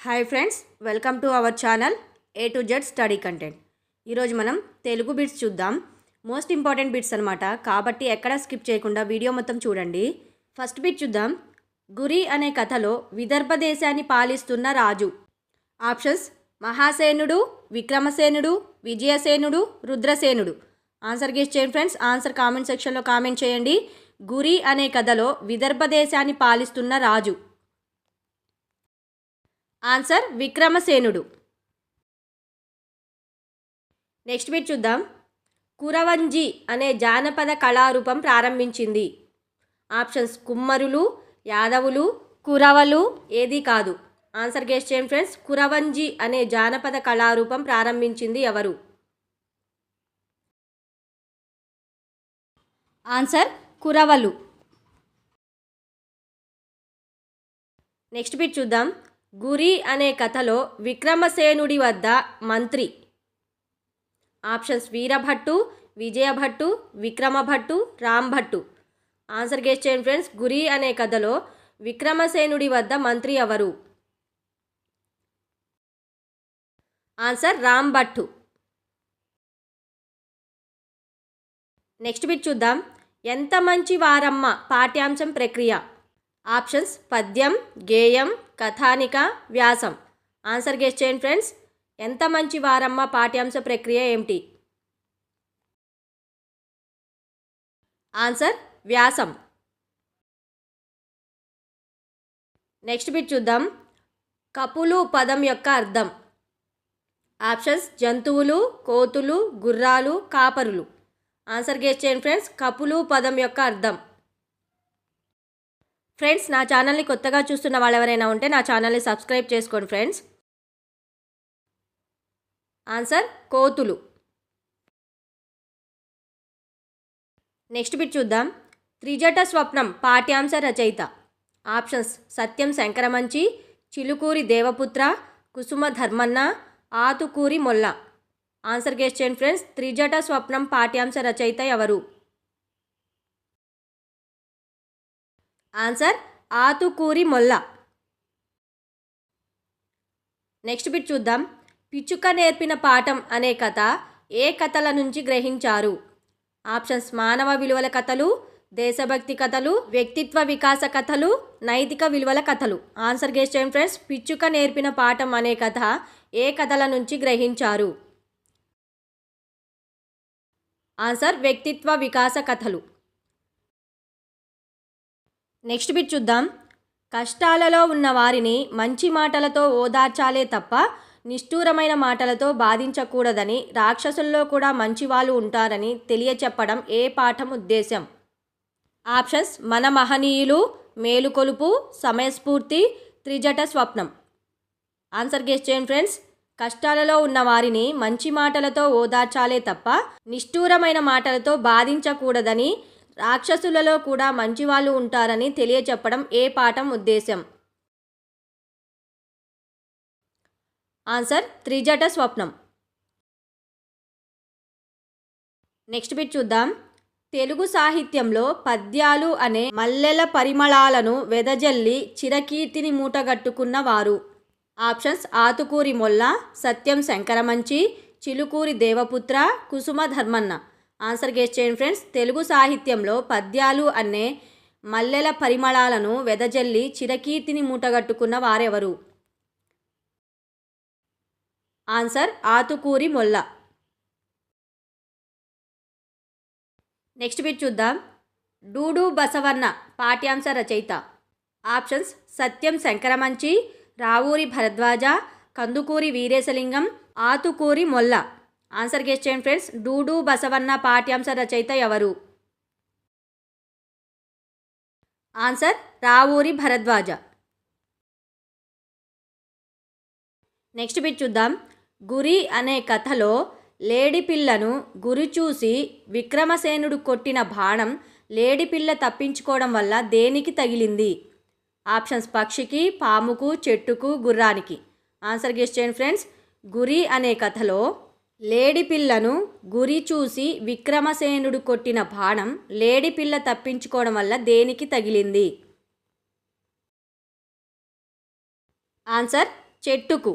Hi friends, welcome to our channel A to Z study content. ఈరోజు మనం Telugu bits చూద్దాం. Most important bits అనమాట, కాబట్టి ఎక్కడ స్కిప్ చేయకుండా వీడియో మొత్తం చూడండి. ఫస్ట్ బిట్ చూద్దాం. గురి అనే కథలో విదర్భ దేశాన్ని పాలిస్తున్న రాజు. ఆప్షన్స్: మహాసేనుడు, విక్రమసేనుడు, విజయసేనుడు, రుద్రసేనుడు. ఆన్సర్ గెస్ చేయండి ఫ్రెండ్స్. ఆన్సర్ కామెంట్ సెక్షన్లో కామెంట్ చేయండి. గురి అనే కథలో విదర్భ దేశాన్ని పాలిస్తున్న రాజు. ఆన్సర్ విక్రమసేనుడు. నెక్స్ట్ బిట్ చూద్దాం. కురవంజి అనే జానపద కళారూపం ప్రారంభించింది. ఆప్షన్స్: కుమ్మరులు, యాదవులు, కురవలు. ఏది కాదు. ఆన్సర్ గెస్ చేయండి ఫ్రెండ్స్. కురవంజి అనే జానపద కళారూపం ప్రారంభించింది ఎవరు? ఆన్సర్ కురవలు. నెక్స్ట్ బిట్ చూద్దాం. గురి అనే కథలో విక్రమసేనుడి వద్ద మంత్రి. ఆప్షన్స్: వీరభట్టు, విజయభట్టు, విక్రమభట్టు, రాంభట్టు. ఆన్సర్ గెస్ చేయండి ఫ్రెండ్స్. గురి అనే కథలో విక్రమసేనుడి వద్ద మంత్రి ఎవరు? ఆన్సర్ రాంభట్టు. నెక్స్ట్ బిట్ చూద్దాం. ఎంత మంచి వారమ్మ పాఠ్యాంశం ప్రక్రియ. ఆప్షన్స్: పద్యం, గేయం, కథానిక, వ్యాసం. ఆన్సర్ గెస్ చేయండి ఫ్రెండ్స్. ఎంత మంచి వారమ్మ పాఠ్యాంశ ప్రక్రియ ఏమిటి? ఆన్సర్ వ్యాసం. నెక్స్ట్ బిట్ చూద్దాం. కపులు పదం యొక్క అర్థం. ఆప్షన్స్: జంతువులు, కోతులు, గుర్రాలు, కాపరులు. ఆన్సర్ గెస్ చేయండి ఫ్రెండ్స్. కపులు పదం యొక్క అర్థం. ఫ్రెండ్స్, నా ఛానల్ని కొత్తగా చూస్తున్న వాళ్ళు ఎవరైనా ఉంటే నా ఛానల్ని సబ్స్క్రైబ్ చేసుకోండి ఫ్రెండ్స్. ఆన్సర్ కోతులు. నెక్స్ట్ బిట్ చూద్దాం. త్రిజట స్వప్నం పాఠ్యాంశ రచయిత. Options: Satyam Sankaramanchi, Chilukuri Devaputra, Kusuma Dharmanna, Atukuri Molla. Answer guess చేయండి ఫ్రెండ్స్. త్రిజట స్వప్నం పాఠ్యాంశ రచయిత ఎవరు? Answer Atukuri Molla. Next bit చూద్దాం. పిచ్చుక నేర్పిన పాఠం అనే కథ ఏ కథల నుంచి గ్రహించారు? ఆప్షన్స్: మానవ విలువల కథలు, దేశభక్తి కథలు, వ్యక్తిత్వ వికాస కథలు, నైతిక విలువల కథలు. ఆన్సర్ గెస్ చేయండి ఫ్రెండ్స్. పిచ్చుక నేర్పిన పాఠం అనే కథ ఏ కథల నుంచి గ్రహించారు? ఆన్సర్ వ్యక్తిత్వ వికాస కథలు. నెక్స్ట్ బిట్ చూద్దాం. కష్టాలలో ఉన్న వారిని మంచి మాటలతో ఓదార్చాలే తప్ప నిష్ఠూరమైన మాటలతో బాధించకూడదని, రాక్షసుల్లో కూడా మంచి వాళ్ళు ఉంటారని తెలియచెప్పడం ఏ పాఠం ఉద్దేశం? ఆప్షన్స్: మన మహనీయులు, మేలుకొలుపు, సమయస్ఫూర్తి, త్రిజట స్వప్నం. ఆన్సర్ గెస్ చేయండి ఫ్రెండ్స్. కష్టాలలో ఉన్న వారిని మంచి మాటలతో ఓదార్చాలే తప్ప నిష్ఠూరమైన మాటలతో బాధించకూడదని, రాక్షసులలో కూడా మంచివాళ్ళు ఉంటారని తెలియచెప్పడం ఏ పాఠం ఉద్దేశం? ఆన్సర్ త్రిజట స్వప్నం. నెక్స్ట్ బిట్ చూద్దాం. తెలుగు సాహిత్యంలో పద్యాలు అనే మల్లెల పరిమళాలను వెదజల్లి చిరకీర్తిని మూటగట్టుకున్న వారు. Options: Atukuri Molla, Satyam Sankaramanchi, Chilukuri Devaputra, Kusuma Dharmanna. Answer guess చేయండి ఫ్రెండ్స్. తెలుగు సాహిత్యంలో పద్యాలు అనే మల్లెల పరిమళాలను వెదజల్లి చిరకీర్తిని మూటగట్టుకున్న వారెవరు? Answer Atukuri Molla. Next bit చూద్దాం. డూడు బసవన్న పాఠ్యాంశ రచయిత. Options: Satyam Sankaramanchi, Ravuri Bharadwaja, Kandukuri Veeresalingam, Atukuri Molla. Answer guess చేయండి ఫ్రెండ్స్. డూడు బసవన్న పాఠ్యాంశ రచయిత ఎవరు? Answer Ravuri Bharadwaja. Next bit చూద్దాం. గురి అనే కథలో లేడిపిల్లను గురి చూసి విక్రమసేనుడు కొట్టిన బాణం లేడిపిల్ల తప్పించుకోవడం వల్ల దేనికి తగిలింది? ఆప్షన్స్: పక్షికి, పాముకు, చెట్టుకు, గుర్రానికి. ఆన్సర్ గెస్ చేయండి ఫ్రెండ్స్. గురి అనే కథలో లేడిపిల్లను గురి చూసి విక్రమసేనుడు కొట్టిన బాణం లేడిపిల్ల తప్పించుకోవడం వల్ల దేనికి తగిలింది? ఆన్సర్ చెట్టుకు.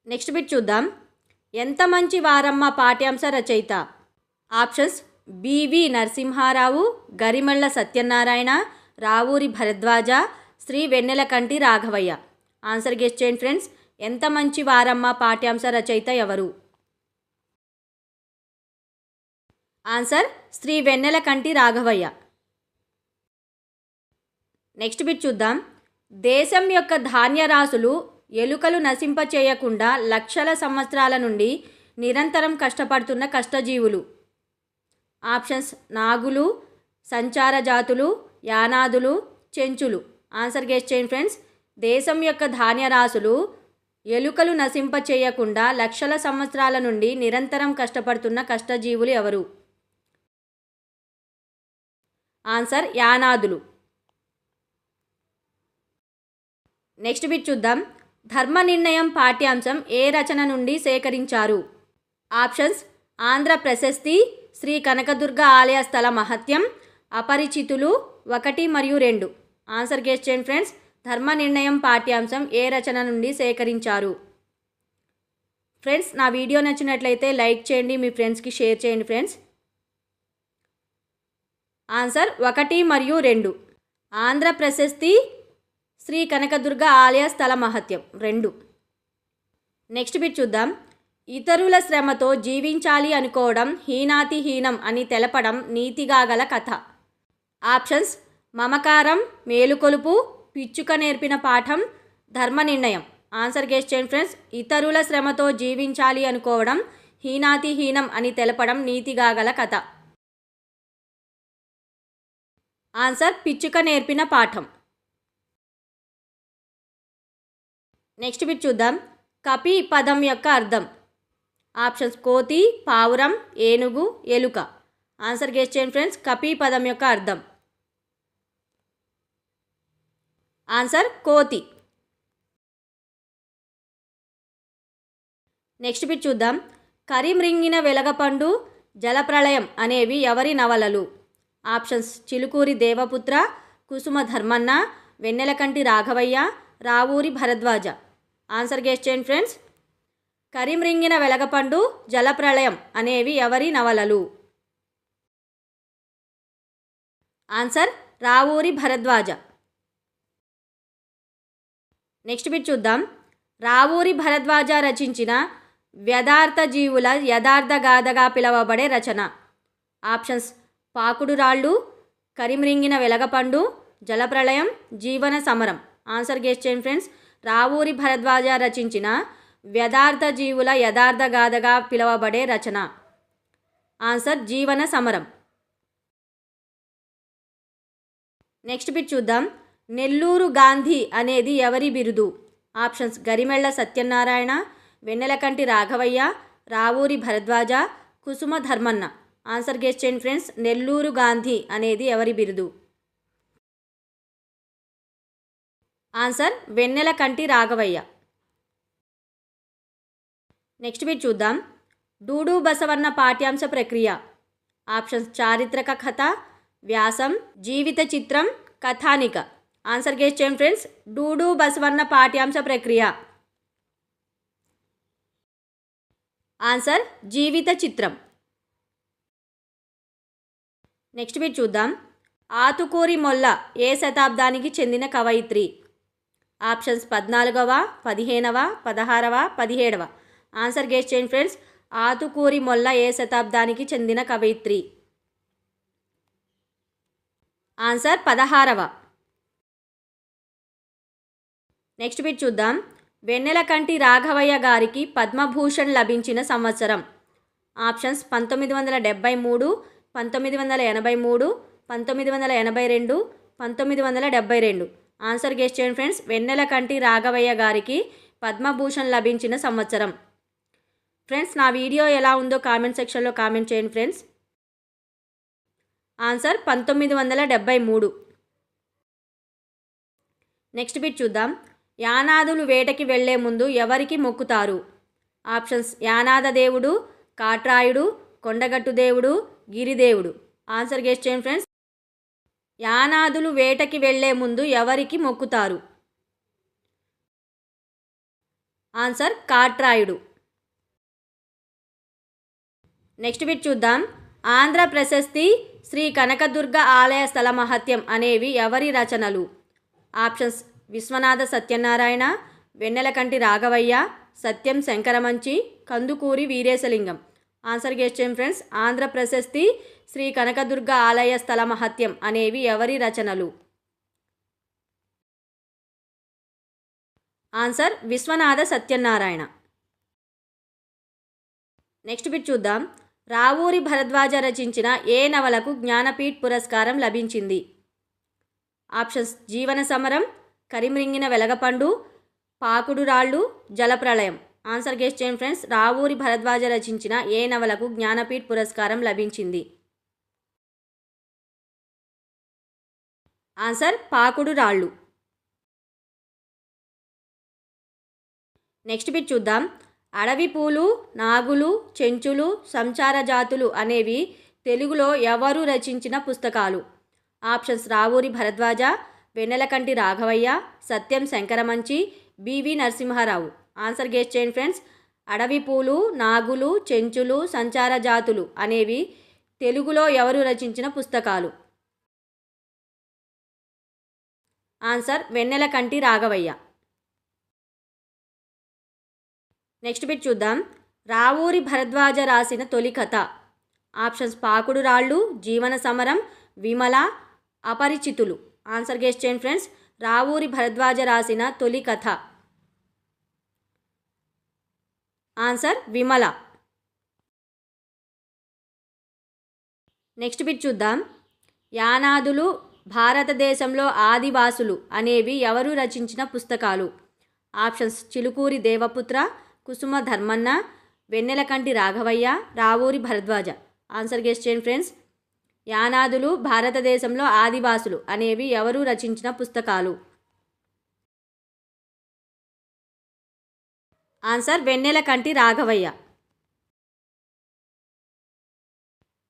నెక్స్ట్ బిట్ చూద్దాం. ఎంత మంచి వారమ్మ పాఠ్యాంశ రచయిత. Options B V Narasimha Rao, Garimella Satyanarayana, Ravuri Bharadwaja, Shri Vennelakanti Raghavayya. Answer guess చేయండి ఫ్రెండ్స్. ఎంత మంచి వారమ్మ పాఠ్యాంశ రచయిత ఎవరు? Answer Shri Vennelakanti Raghavayya. Next bit చూద్దాం. దేశం యొక్క ధాన్య రాసులు ఎలుకలు నశింపచేయకుండా లక్షల సంవత్సరాల నుండి నిరంతరం కష్టపడుతున్న కష్టజీవులు. ఆప్షన్స్ నాగులు, సంచార జాతులు, యానాదులు, చెంచులు. ఆన్సర్ గెస్ చేయండి ఫ్రెండ్స్. దేశం యొక్క ధాన్య రాసులు ఎలుకలు నశింపచేయకుండా లక్షల సంవత్సరాల నుండి నిరంతరం కష్టపడుతున్న కష్టజీవులు ఎవరు? ఆన్సర్ యానాదులు. నెక్స్ట్ బిట్ చూద్దాం. ధర్మ నిర్ణయం పాఠ్యాంశం ఏ రచన నుండి సేకరించారు? ఆప్షన్స్ ఆంధ్ర ప్రశస్తి, శ్రీ కనకదుర్గ ఆలయ స్థల మహత్యం, అపరిచితులు 1 మరియు 2. ఆన్సర్ గెస్ చేయండి ఫ్రెండ్స్. ధర్మ నిర్ణయం పాఠ్యాంశం ఏ రచన నుండి సేకరించారు? ఫ్రెండ్స్ నా వీడియో నచ్చినట్లయితే లైక్ చేయండి, మీ ఫ్రెండ్స్కి షేర్ చేయండి ఫ్రెండ్స్. ఆన్సర్ 1 మరియు 2. ఆంధ్ర ప్రశస్తి, శ్రీ కనకదుర్గ ఆలయ స్థల మహత్యం 2. నెక్స్ట్ బిట్ చూద్దాం. ఇతరుల శ్రమతో జీవించాలి అనుకోవడం హీనాతిహీనం అని తెలపడం నీతిగా గల కథ. ఆప్షన్స్ మమకారం, మేలుకొలుపు, పిచ్చుక నేర్పిన పాఠం, ధర్మ నిర్ణయం. ఆన్సర్ గెస్ చేయండి ఫ్రెండ్స్. ఇతరుల శ్రమతో జీవించాలి అనుకోవడం హీనాతిహీనం అని తెలపడం నీతిగా గల కథ. ఆన్సర్ పిచ్చుక నేర్పిన పాఠం. నెక్స్ట్ బిట్ చూద్దాం. కపి పదం యొక్క అర్థం. ఆప్షన్స్ కోతి, పావురం, ఏనుగు, ఎలుక. ఆన్సర్ గెస్ చేయండి ఫ్రెండ్స్. కపి పదం యొక్క అర్థం. ఆన్సర్ కోతి. నెక్స్ట్ బిట్ చూద్దాం. కరిమ్రింగిన వెలగపండు, జలప్రళయం అనేవి ఎవరి నవలలు? Options Chilukuri Devaputra, Kusuma Dharmanna, Vennelakanti Raghavayya, Ravuri Bharadwaja. Answer guess చేయండి ఫ్రెండ్స్. కరిమ్రింగిన వెలగపండు, జలప్రళయం అనేవి ఎవరి నవలలు? Answer Ravuri Bharadwaja. Next bit చూద్దాం. రావూరి భరద్వాజ రచించిన వ్యదార్థ జీవుల యథార్థ గాథగా పిలువబడే రచన. ఆప్షన్స్ పాకుడు రాళ్ళు, కరిమ్రింగిన వెలగపండు, జలప్రళయం, జీవన సమరం. ఆన్సర్ గెస్ చేయండి ఫ్రెండ్స్. రావూరి భరద్వాజ రచించిన వ్యదార్థ జీవుల యథార్థ గాథగా పిలువబడే రచన. ఆన్సర్ జీవన సమరం. నెక్స్ట్ బిట్ చూద్దాం. నెల్లూరు గాంధీ అనేది ఎవరి బిరుదు? Options Garimella Satyanarayana, Vennelakanti Raghavayya, Ravuri Bharadwaja, Kusuma Dharmanna. Answer guess చేయండి ఫ్రెండ్స్. నెల్లూరు గాంధీ అనేది ఎవరి బిరుదు? Answer Vennelakanti Raghavayya. Next bit చూద్దాం. డూడు బసవన్న పాఠ్యాంశ ప్రక్రియ. ఆప్షన్స్ చారిత్రక కథ, వ్యాసం, జీవిత చిత్రం, కథానిక. ఆన్సర్ గెస్ చేయండి ఫ్రెండ్స్. డూడు బసవన్న పాఠ్యాంశ ప్రక్రియ. ఆన్సర్ జీవిత చిత్రం. నెక్స్ట్ బిట్ చూద్దాం. ఆతుకూరి మొల్ల ఏ శతాబ్దానికి చెందిన కవయిత్రి? ఆప్షన్స్ 14వ, 15వ, 16వ, 17వ. ఆన్సర్ గెస్ చేయండి ఫ్రెండ్స్. ఆతుకూరి మొల్ల ఏ శతాబ్దానికి చెందిన కవయిత్రి? ఆన్సర్ 16వ. నెక్స్ట్ బిట్ చూద్దాం. వెన్నెలకంటి రాఘవయ్య గారికి పద్మభూషణ్ లభించిన సంవత్సరం. ఆప్షన్స్ 1973, 1983, 1982, 1972. ఆన్సర్ గెస్ చేయండి ఫ్రెండ్స్. వెన్నెలకంటి రాఘవయ్య గారికి పద్మభూషణ్ లభించిన సంవత్సరం. ఫ్రెండ్స్ నా వీడియో ఎలా ఉందో కామెంట్ సెక్షన్లో కామెంట్ చేయండి ఫ్రెండ్స్. ఆన్సర్ 1973. నెక్స్ట్ బిట్ చూద్దాం. యానాదులు వేటకి వెళ్లే ముందు ఎవరికి మొక్కుతారు? ఆప్షన్స్ యానాద దేవుడు, కాట్రాయుడు, కొండగట్టు దేవుడు, గిరిదేవుడు. ఆన్సర్ గెస్ చేయండి ఫ్రెండ్స్. యానాదులు వేటకి వెళ్లే ముందు ఎవరికి మొక్కుతారు? ఆన్సర్ కాట్రాయుడు. నెక్స్ట్ బిట్ చూద్దాం. ఆంధ్ర ప్రశస్తి, శ్రీ కనకదుర్గ ఆలయ స్థల మహత్యం అనేవి ఎవరి రచనలు? Options Viswanatha Satyanarayana, Vennelakanti Raghavayya, Satyam Sankaramanchi, Kandukuri Veeresalingam. Answer guess చేయండి ఫ్రెండ్స్. ఆంధ్ర ప్రశస్తి, శ్రీ కనకదుర్గ ఆలయ స్థల మహత్యం అనేవి ఎవరి రచనలు? Answer Viswanatha Satyanarayana. Next bit చూద్దాం. రావూరి భరద్వాజ రచించిన ఏ నవలకు జ్ఞానపీఠ్ పురస్కారం లభించింది? ఆప్షన్స్ జీవన సమరం, కరిమ్రింగిన వెలగపండు, పాకుడు రాళ్ళు, జలప్రళయం. ఆన్సర్ గెస్ చేయండి ఫ్రెండ్స్. రావూరి భరద్వాజ రచించిన ఏ నవలకు జ్ఞానపీఠ్ పురస్కారం లభించింది? ఆన్సర్ పాకుడు రాళ్ళు. నెక్స్ట్ బిట్ చూద్దాం. అడవి పూలు, నాగులు, చెంచులు, సంచార జాతులు అనేవి తెలుగులో ఎవరు రచించిన పుస్తకాలు? Options Ravuri Bharadwaja, Vennelakanti Raghavayya, Satyam Sankaramanchi, B V Narasimharao. Answer guess చేయండి ఫ్రెండ్స్. అడవి పూలు, నాగులు, చెంచులు, సంచార జాతులు అనేవి తెలుగులో ఎవరు రచించిన పుస్తకాలు? Answer Vennelakanti Raghavayya. Next bit చూద్దాం. రావూరి భరద్వాజ రాసిన తొలి కథ. ఆప్షన్స్ పాకుడు రాళ్ళు, జీవన సమరం, విమల, అపరిచితులు. ఆన్సర్ గెస్ చేయండి ఫ్రెండ్స్. రావూరి భరద్వాజ రాసిన తొలి కథ. ఆన్సర్ విమల. నెక్స్ట్ బిట్ చూద్దాం. యానాదులు, భారతదేశంలో ఆదివాసులు అనేవి ఎవరు రచించిన పుస్తకాలు? Options Chilukuri Devaputra, Kusuma Dharmanna, Vennelakanti Raghavayya, Ravuri Bharadwaja. Answer guess చేయండి ఫ్రెండ్స్. యానాదులు, భారతదేశంలో ఆదివాసులు అనేవి ఎవరు రచించిన పుస్తకాలు? Answer Vennelakanti Raghavayya.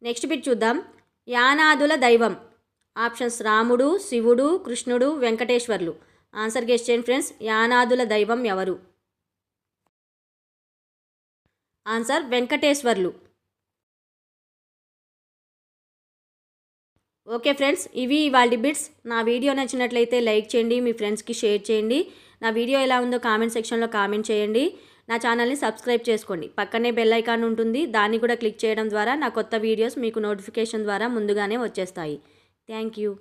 Next bit చూద్దాం. యానాదుల దైవం. ఆప్షన్స్ రాముడు, శివుడు, కృష్ణుడు, వెంకటేశ్వర్లు. ఆన్సర్ గెస్ చేయండి ఫ్రెండ్స్. యానాదుల దైవం ఎవరు? ఆన్సర్ వెంకటేశ్వర్లు. ఓకే ఫ్రెండ్స్, ఇవి ఇవాళ బిట్స్. నా వీడియో నచ్చినట్లయితే లైక్ చేయండి, మీ ఫ్రెండ్స్కి షేర్ చేయండి. నా వీడియో ఎలా ఉందో కామెంట్ సెక్షన్లో కామెంట్ చేయండి. నా ఛానల్ని సబ్స్క్రైబ్ చేసుకోండి. పక్కనే బెల్ ఐకాన్ ఉంటుంది, దాన్ని కూడా క్లిక్ చేయడం ద్వారా నా కొత్త వీడియోస్ మీకు నోటిఫికేషన్ ద్వారా ముందుగానే వచ్చేస్తాయి. Thank you.